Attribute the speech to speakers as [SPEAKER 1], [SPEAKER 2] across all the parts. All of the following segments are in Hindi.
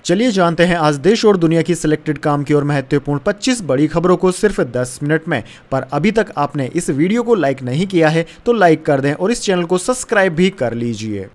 [SPEAKER 1] चलिए जानते हैं आज देश और दुनिया की सिलेक्टेड काम की और महत्वपूर्ण 25 बड़ी खबरों को सिर्फ 10 मिनट में। पर अभी तक आपने इस वीडियो को लाइक नहीं किया है तो लाइक कर दें और इस चैनल को सब्सक्राइब भी कर लीजिए।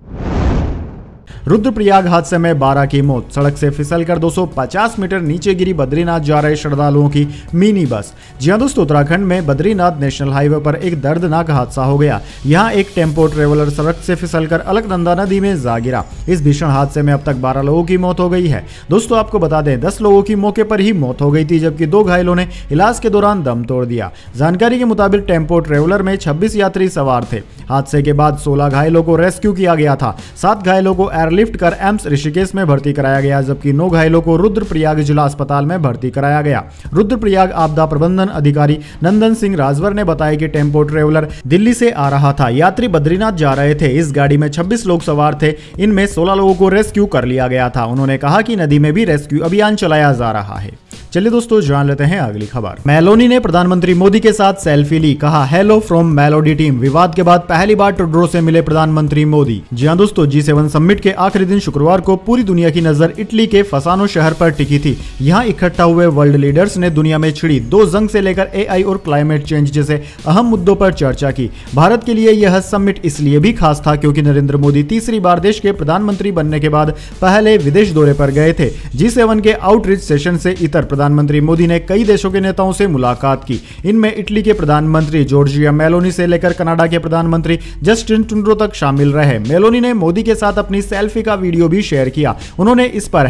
[SPEAKER 1] रुद्रप्रयाग हादसे में 12 की मौत। सड़क से फिसलकर 250 मीटर नीचे गिरी बद्रीनाथ जा रहे श्रद्धालुओं की मिनी बस। जी हां दोस्तों, उत्तराखंड में बद्रीनाथ नेशनल हाईवे पर एक दर्दनाक हादसा हो गया। यहां एक टेम्पो ट्रेवलर सड़क से फिसलकर अलकनंदा नदी में जा गिरा। इस भीषण हादसे में अब तक 12 लोगों की मौत हो गई है। दोस्तों आपको बता दें 10 लोगों की मौके पर ही मौत हो गई थी, जबकि 2 घायलों ने इलाज के दौरान दम तोड़ दिया। जानकारी के मुताबिक टेम्पो ट्रेवलर में 26 यात्री सवार थे। हादसे के बाद 16 घायलों को रेस्क्यू किया गया था। 7 घायलों को एयरलिफ्ट कर एम्स ऋषिकेश में भर्ती कराया गया, जबकि 9 घायलों को रुद्रप्रयाग जिला अस्पताल में भर्ती कराया गया। रुद्रप्रयाग आपदा प्रबंधन अधिकारी नंदन सिंह राजवर ने बताया कि टेम्पो ट्रेवलर दिल्ली से आ रहा था। यात्री बद्रीनाथ जा रहे थे। इस गाड़ी में 26 लोग सवार थे। इनमें 16 लोगों को रेस्क्यू कर लिया गया था। उन्होंने कहा कि नदी में भी रेस्क्यू अभियान चलाया जा रहा है। चलिए दोस्तों जान लेते हैं अगली खबर। मेलोनी ने प्रधानमंत्री मोदी के साथ सेल्फी ली, कहा हेलो फ्रॉम मेलोडी टीम। विवाद के बाद पहली बार ट्रूडो से मिले प्रधानमंत्री मोदी। जी हां दोस्तों, G7 समिट के आखिरी दिन शुक्रवार को पूरी दुनिया की नजर इटली के फसानो शहर पर टिकी थी। यहां इकट्ठा हुए वर्ल्ड लीडर्स ने दुनिया में छिड़ी 2 जंग से लेकर AI और क्लाइमेट चेंज जैसे अहम मुद्दों पर चर्चा की। भारत के लिए यह समिट इसलिए भी खास था क्योंकि नरेंद्र मोदी तीसरी बार देश के प्रधानमंत्री बनने के बाद पहले विदेश दौरे पर गए थे। G7 के आउटरीच सेशन से इतर प्रधानमंत्री मोदी ने कई देशों के नेताओं से मुलाकात की। इनमें इटली के प्रधानमंत्री जॉर्जिया मेलोनी से लेकर कनाडा के प्रधानमंत्री जस्टिन ट्रूडो तक शामिल रहे। मेलोनी ने मोदी के साथ अपनी सेल्फी का वीडियो भी शेयर किया। उन्होंने इस पर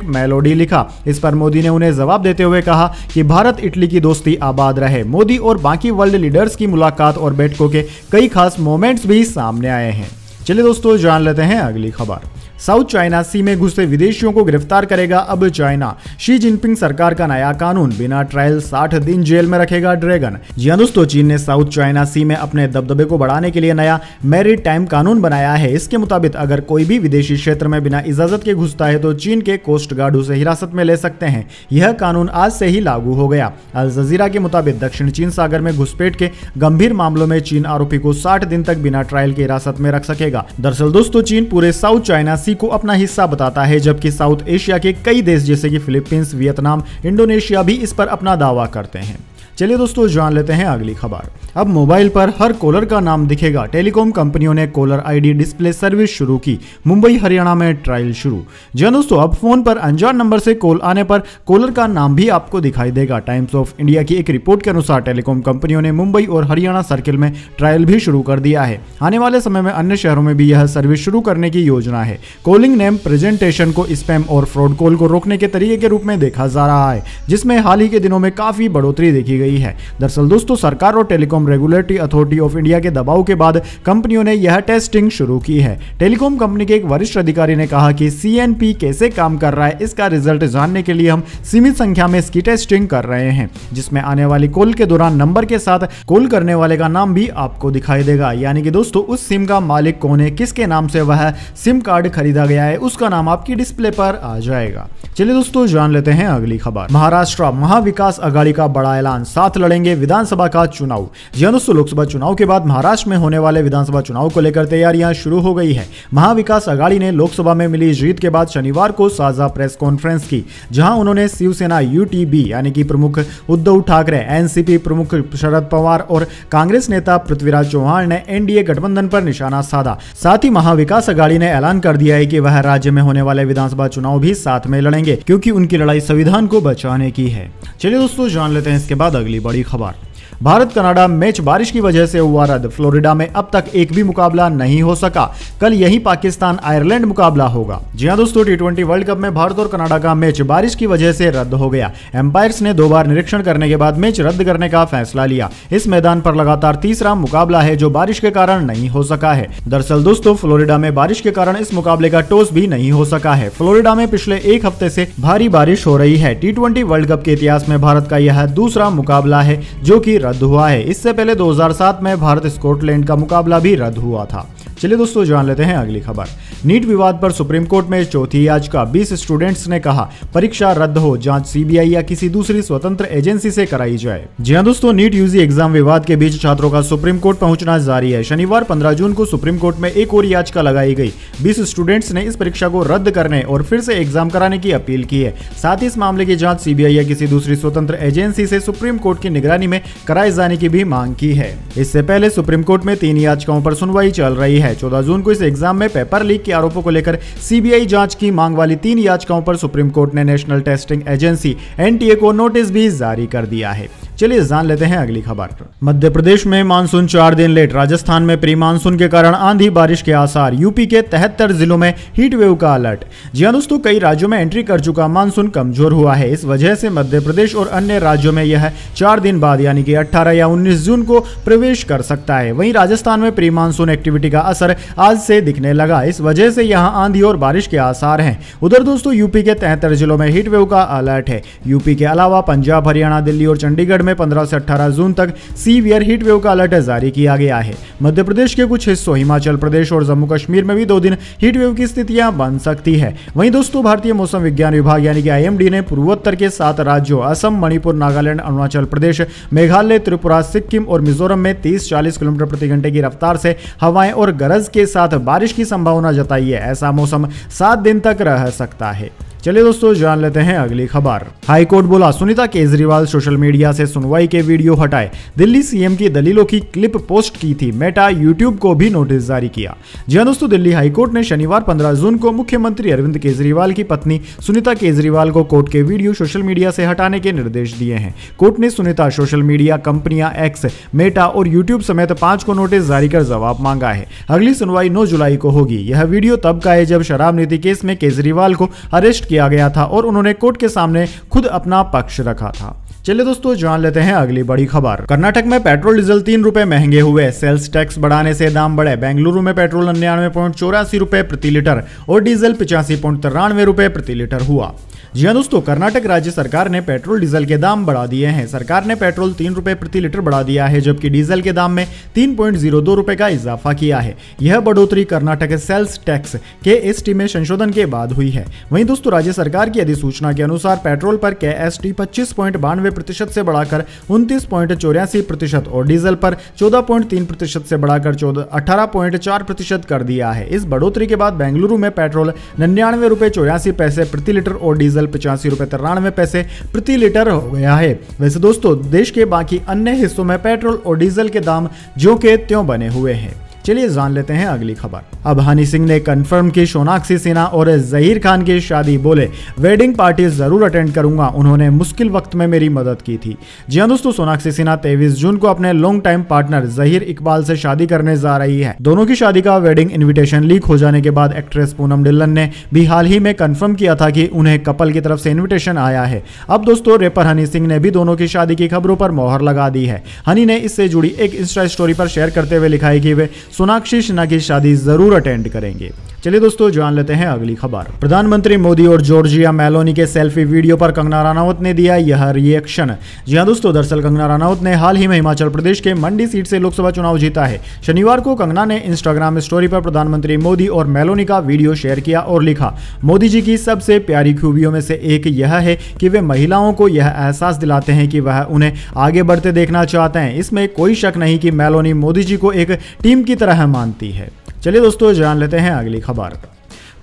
[SPEAKER 1] #मेलोडी लिखा। इस पर मोदी ने उन्हें जवाब देते हुए कहा कि भारत इटली की दोस्ती आबाद रहे। मोदी और बाकी वर्ल्ड लीडर्स की मुलाकात और बैठकों के कई खास मोमेंट्स भी सामने आए हैं। चलिए दोस्तों जान लेते हैं अगली खबर। साउथ चाइना सी में घुसे विदेशियों को गिरफ्तार करेगा अब चाइना। शी जिनपिंग सरकार का नया कानून, बिना ट्रायल 60 दिन जेल में रखेगा ड्रैगन। जी हां दोस्तों, चीन ने साउथ चाइना सी में अपने दबदबे को बढ़ाने के लिए नया मैरीटाइम कानून बनाया है। इसके मुताबिक अगर कोई भी विदेशी क्षेत्र में बिना इजाजत के घुसता है तो चीन के कोस्ट गार्ड उसे हिरासत में ले सकते हैं। यह कानून आज से ही लागू हो गया। अल जजीरा के मुताबिक दक्षिण चीन सागर में घुसपैठ के गंभीर मामलों में चीन आरोपी को 60 दिन तक बिना ट्रायल की हिरासत में रख सकेगा। दरअसल दोस्तों, चीन पूरे साउथ चाइना सी को अपना हिस्सा बताता है, जबकि साउथ एशिया के कई देश जैसे कि फिलीपींस, वियतनाम, इंडोनेशिया भी इस पर अपना दावा करते हैं। चलिए दोस्तों जान लेते हैं अगली खबर। अब मोबाइल पर हर कॉलर का नाम दिखेगा। टेलीकॉम कंपनियों ने कॉलर ID डिस्प्ले सर्विस शुरू की। मुंबई हरियाणा में ट्रायल शुरू। जी हां दोस्तों, अब फोन पर अनजान नंबर से कॉल आने पर कॉलर का नाम भी आपको दिखाई देगा। टाइम्स ऑफ इंडिया की एक रिपोर्ट के अनुसार टेलीकॉम कंपनियों ने मुंबई और हरियाणा सर्किल में ट्रायल भी शुरू कर दिया है। आने वाले समय में अन्य शहरों में भी यह सर्विस शुरू करने की योजना है। कॉलिंग नेम प्रेजेंटेशन को स्पैम और फ्रॉड कॉल को रोकने के तरीके के रूप में देखा जा रहा है, जिसमें हाल ही के दिनों में काफी बढ़ोतरी देखी गई है। दरअसल दोस्तों, सरकार और telecom regulatory authority of India के दबाव के बाद कंपनियों ने यह टेस्टिंग शुरू की है। टेलीकॉम कंपनी के एक वरिष्ठ अधिकारी ने कहा कि CNP कैसे काम कर रहा है, इसका रिजल्ट जानने के लिए हम सीमित संख्या में इसकी टेस्टिंग कर रहे हैं, जिसमें आने वाली कॉल के दौरान नंबर के साथ कॉल करने वाले का नाम भी आपको दिखाई देगा। यानी कि दोस्तों, उस सिम का मालिक कौन है, किसके नाम से वह सिम कार्ड खरीदा गया है, उसका नाम आपकी डिस्प्ले पर आ जाएगा। चलिए दोस्तों जान लेते हैं अगली खबर। महाराष्ट्र महाविकास आघाड़ी का बड़ा ऐलान, साथ लड़ेंगे विधानसभा का चुनाव। जी हां दोस्तों, लोकसभा चुनाव के बाद महाराष्ट्र में होने वाले विधानसभा चुनाव को लेकर तैयारियां शुरू हो गई है। महाविकास आघाड़ी ने लोकसभा में मिली जीत के बाद शनिवार को साझा प्रेस कॉन्फ्रेंस की, जहां उन्होंने शिवसेना UTB यानी कि प्रमुख उद्धव ठाकरे, NCP प्रमुख शरद पवार और कांग्रेस नेता पृथ्वीराज चौहान ने NDA गठबंधन पर निशाना साधा। साथ ही महाविकास आघाड़ी ने ऐलान कर दिया है कि वह राज्य में होने वाले विधानसभा चुनाव भी साथ में लड़ेंगे, क्योंकि उनकी लड़ाई संविधान को बचाने की है। चलिए दोस्तों जान लेते हैं इसके बाद अगली बड़ी खबर। भारत कनाडा मैच बारिश की वजह से हुआ रद्द। फ्लोरिडा में अब तक एक भी मुकाबला नहीं हो सका। कल यही पाकिस्तान आयरलैंड मुकाबला होगा। जी हां दोस्तों, T20 वर्ल्ड कप में भारत और कनाडा का मैच बारिश की वजह से रद्द हो गया। एम्पायर्स ने 2 बार निरीक्षण करने के बाद मैच रद्द करने का फैसला लिया। इस मैदान पर लगातार तीसरा मुकाबला है जो बारिश के कारण नहीं हो सका है। दरअसल दोस्तों, फ्लोरिडा में बारिश के कारण इस मुकाबले का टॉस भी नहीं हो सका है। फ्लोरिडा में पिछले एक हफ्ते से भारी बारिश हो रही है। T20 वर्ल्ड कप के इतिहास में भारत का यह दूसरा मुकाबला है जो कि रद्द हुआ है। इससे पहले 2007 में भारत स्कॉटलैंड का मुकाबला भी रद्द हुआ था। चलिए दोस्तों जान लेते हैं अगली खबर। नीट विवाद पर सुप्रीम कोर्ट में चौथी याचिका। 20 स्टूडेंट्स ने कहा परीक्षा रद्द हो, जांच सीबीआई या किसी दूसरी स्वतंत्र एजेंसी से कराई जाए। जी हां दोस्तों, नीट यूजी एग्जाम विवाद के बीच छात्रों का सुप्रीम कोर्ट पहुंचना जारी है। शनिवार 15 जून को सुप्रीम कोर्ट में एक और याचिका लगाई गई। 20 स्टूडेंट्स ने इस परीक्षा को रद्द करने और फिर से एग्जाम कराने की अपील की है। साथ ही इस मामले की जांच सीबीआई या किसी दूसरी स्वतंत्र एजेंसी से सुप्रीम कोर्ट की निगरानी में कराए जाने की भी मांग की है। इससे पहले सुप्रीम कोर्ट में 3 याचिकाओं पर सुनवाई चल रही है। 14 जून को इस एग्जाम में पेपर लीक के आरोपों को लेकर सीबीआई जांच की मांग वाली 3 याचिकाओं पर सुप्रीम कोर्ट ने नेशनल टेस्टिंग एजेंसी एनटीए को नोटिस भी जारी कर दिया है। चलिए जान लेते हैं अगली खबर। मध्य प्रदेश में मानसून 4 दिन लेट। राजस्थान में प्री मानसून के कारण आंधी बारिश के आसार। यूपी के 73 जिलों में हीट वेव का अलर्ट। जी हां दोस्तों, कई राज्यों में एंट्री कर चुका मानसून कमजोर हुआ है। इस वजह से मध्य प्रदेश और अन्य राज्यों में यह 4 दिन बाद यानी कि 18 या 19 जून को प्रवेश कर सकता है। वहीं राजस्थान में प्री मानसून एक्टिविटी का असर आज से दिखने लगा। इस वजह से यहां आंधी और बारिश के आसार हैं। उधर दोस्तों यूपी के 73 जिलों में हीट वेव का अलर्ट है। यूपी के अलावा पंजाब, हरियाणा, दिल्ली और चंडीगढ़ में 15 से 18 जून तक सीवियर हीट वेव का अलर्ट जारी किया गया है। मध्य प्रदेश के कुछ हिस्सों, हिमाचल प्रदेश और जम्मू कश्मीर में भी 2 दिन हीट वेव की स्थितियां बन सकती है। वहीं दोस्तों भारतीय मौसम विज्ञान विभाग यानी कि आईएमडी ने पूर्वोत्तर के 7 राज्यों असम, मणिपुर, नागालैंड, अरुणाचल प्रदेश, मेघालय, त्रिपुरा, सिक्किम और मिजोरम में 30-40 किलोमीटर प्रति घंटे की रफ्तार से हवाएं और गरज के साथ बारिश की संभावना जताई है। ऐसा मौसम 7 दिन तक रह सकता है। चलिए दोस्तों जान लेते हैं अगली खबर। हाई कोर्ट बोला सुनीता केजरीवाल सोशल मीडिया से सुनवाई के वीडियो हटाए। दिल्ली सीएम की दलीलों की क्लिप पोस्ट की थी। मेटा यूट्यूब को भी नोटिस जारी किया। जी हां दोस्तों, दिल्ली हाई कोर्ट ने शनिवार 15 जून को मुख्यमंत्री अरविंद केजरीवाल की पत्नी सुनीता केजरीवाल को कोर्ट के वीडियो सोशल मीडिया से हटाने के निर्देश दिए हैं। कोर्ट ने सुनीता, सोशल मीडिया कंपनियां एक्स, मेटा और यूट्यूब समेत 5 को नोटिस जारी कर जवाब मांगा है। अगली सुनवाई 9 जुलाई को होगी। यह वीडियो तब का है जब शराब नीति केस में केजरीवाल को अरेस्ट किया गया था और उन्होंने कोर्ट के सामने खुद अपना पक्ष रखा था। चलिए दोस्तों जान लेते हैं अगली बड़ी खबर। कर्नाटक में पेट्रोल डीजल 3 रुपए महंगे हुए। सेल्स टैक्स बढ़ाने से दाम बढ़े। बेंगलुरु में पेट्रोल 99.84 रुपए प्रति लीटर और डीजल 85.93 रुपए प्रति लीटर हुआ। जी हां दोस्तों, कर्नाटक राज्य सरकार ने पेट्रोल डीजल के दाम बढ़ा दिए हैं। सरकार ने पेट्रोल 3 रुपए प्रति लीटर बढ़ा दिया है, जबकि डीजल के दाम में 3.02 रुपए का इजाफा किया है। यह बढ़ोतरी कर्नाटक सेल्स टैक्स के एसटी में संशोधन के बाद हुई है। वहीं दोस्तों राज्य सरकार की अधिसूचना के अनुसार पेट्रोल पर KST 25.92% से बढ़ाकर 29.84% और डीजल पर 14.3% से बढ़ाकर 18.4% कर दिया है। इस बढ़ोतरी के बाद बेंगलुरु में पेट्रोल 99 रुपए 84 पैसे प्रति लीटर और डीजल 85 रुपए 93 पैसे प्रति लीटर हो गया है। वैसे दोस्तों देश के बाकी अन्य हिस्सों में पेट्रोल और डीजल के दाम ज्यों के त्यों बने हुए हैं। चलिए जान लेते हैं अगली खबर। अब हनी सिंह ने कंफर्म की सोनाक्षी सिन्हा और जहीर खान की शादी। बोले वेडिंग पार्टी जरूर अटेंड करूंगा, उन्होंने मुश्किल वक्त में मेरी मदद की थी। जी हां दोस्तों, सोनाक्षी सिन्हा 23 जून को अपने long time partner Zaheer Iqbal से शादी करने जा रही है। दोनों की शादी का वेडिंग इन्विटेशन लीक हो जाने के बाद एक्ट्रेस पूनम ढिल्लन ने भी हाल ही में कंफर्म किया था कि उन्हें कपल की तरफ से इन्विटेशन आया है। अब दोस्तों रैपर हनी सिंह ने भी दोनों की शादी की खबरों पर मोहर लगा दी है। हनी ने इससे जुड़ी एक इंस्टा स्टोरी पर शेयर करते हुए लिखा है कि वे सोनाक्षी सिन्हा की शादी जरूर अटेंड करेंगे। चलिए दोस्तों जान लेते हैं अगली खबर। प्रधानमंत्री मोदी और जॉर्जिया मेलोनी के सेल्फी वीडियो पर कंगना रनावत ने दिया यह रिएक्शन। जी हां दोस्तों, दरअसल कंगना रनावत ने हाल ही में हिमाचल प्रदेश के मंडी सीट से लोकसभा चुनाव जीता है। शनिवार को कंगना ने इंस्टाग्राम स्टोरी पर प्रधानमंत्री मोदी और मेलोनी का वीडियो शेयर किया और लिखा, मोदी जी की सबसे प्यारी खूबियों में से एक यह है कि वे महिलाओं को यह एहसास दिलाते हैं कि वह उन्हें आगे बढ़ते देखना चाहते हैं। इसमें कोई शक नहीं कि मेलोनी मोदी जी को एक टीम की तरह मानती है। चलिए दोस्तों जान लेते हैं अगली खबर।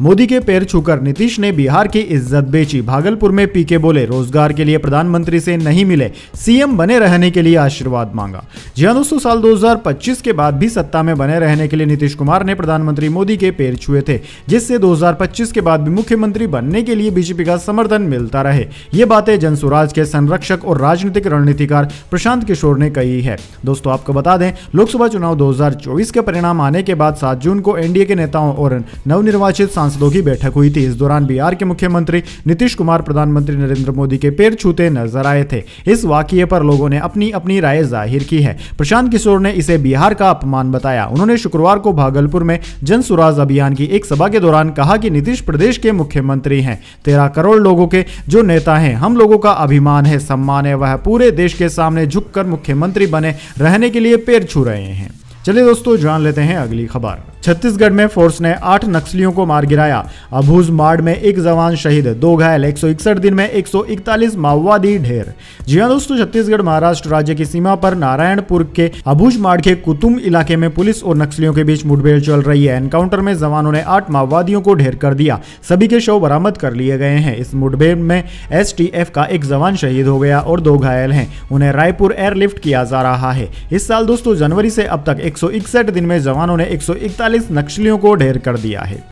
[SPEAKER 1] मोदी के पैर छूकर नीतीश ने बिहार की इज्जत बेची। भागलपुर में पीके बोले रोजगार के लिए प्रधानमंत्री से नहीं मिले, सीएम बने रहने के लिए आशीर्वाद मांगा। जी हां दोस्तों, साल 2025 के बाद भी सत्ता में बने रहने के लिए नीतीश कुमार ने प्रधानमंत्री मोदी के पैर छुए थे, जिससे 2025 के बाद भी मुख्यमंत्री बनने के लिए बीजेपी का समर्थन मिलता रहे। ये बातें जनसुराज के संरक्षक और राजनीतिक रणनीतिकार प्रशांत किशोर ने कही है। दोस्तों आपको बता दें, लोकसभा चुनाव 2024 के परिणाम आने के बाद 7 जून को एनडीए के नेताओं और नवनिर्वाचित सांसदों की बैठक हुई थी। इस दौरान बिहार के मुख्यमंत्री नीतीश कुमार प्रधानमंत्री नरेंद्र मोदी के पैर छूते नजर आए थे। इस वाकये पर लोगों ने अपनी अपनी राय जाहिर की है। प्रशांत किशोर ने इसे बिहार का अपमान बताया। उन्होंने शुक्रवार को भागलपुर में जन सुराज अभियान की एक सभा के दौरान कहा कि नीतीश प्रदेश के मुख्यमंत्री हैं, 13 करोड़ लोगों के जो नेता हैं, हम लोगों का अभिमान है, सम्मान है, वह पूरे देश के सामने झुककर मुख्यमंत्री बने रहने के लिए पैर छू रहे हैं। चलिए दोस्तों जान लेते हैं अगली खबर। छत्तीसगढ़ में फोर्स ने 8 नक्सलियों को मार गिराया। अबूझमाड़ में एक जवान शहीद, 2 घायल, 161 दिन में 141 माओवादी ढेर। जी हां दोस्तों, छत्तीसगढ़ महाराष्ट्र राज्य की सीमा पर नारायणपुर के अबूझमाड़ के कुतुम इलाके में पुलिस और नक्सलियों के बीच मुठभेड़ चल रही है। एनकाउंटर में जवानों ने 8 माओवादियों को ढेर कर दिया। सभी के शव बरामद कर लिए गए हैं। इस मुठभेड़ में एसटीएफ का एक जवान शहीद हो गया और 2 घायल हैं। उन्हें रायपुर एयरलिफ्ट किया जा रहा है। इस साल दोस्तों जनवरी से अब तक 161 दिन में जवानों ने 141 नक्सलियों को ढेर कर दिया है।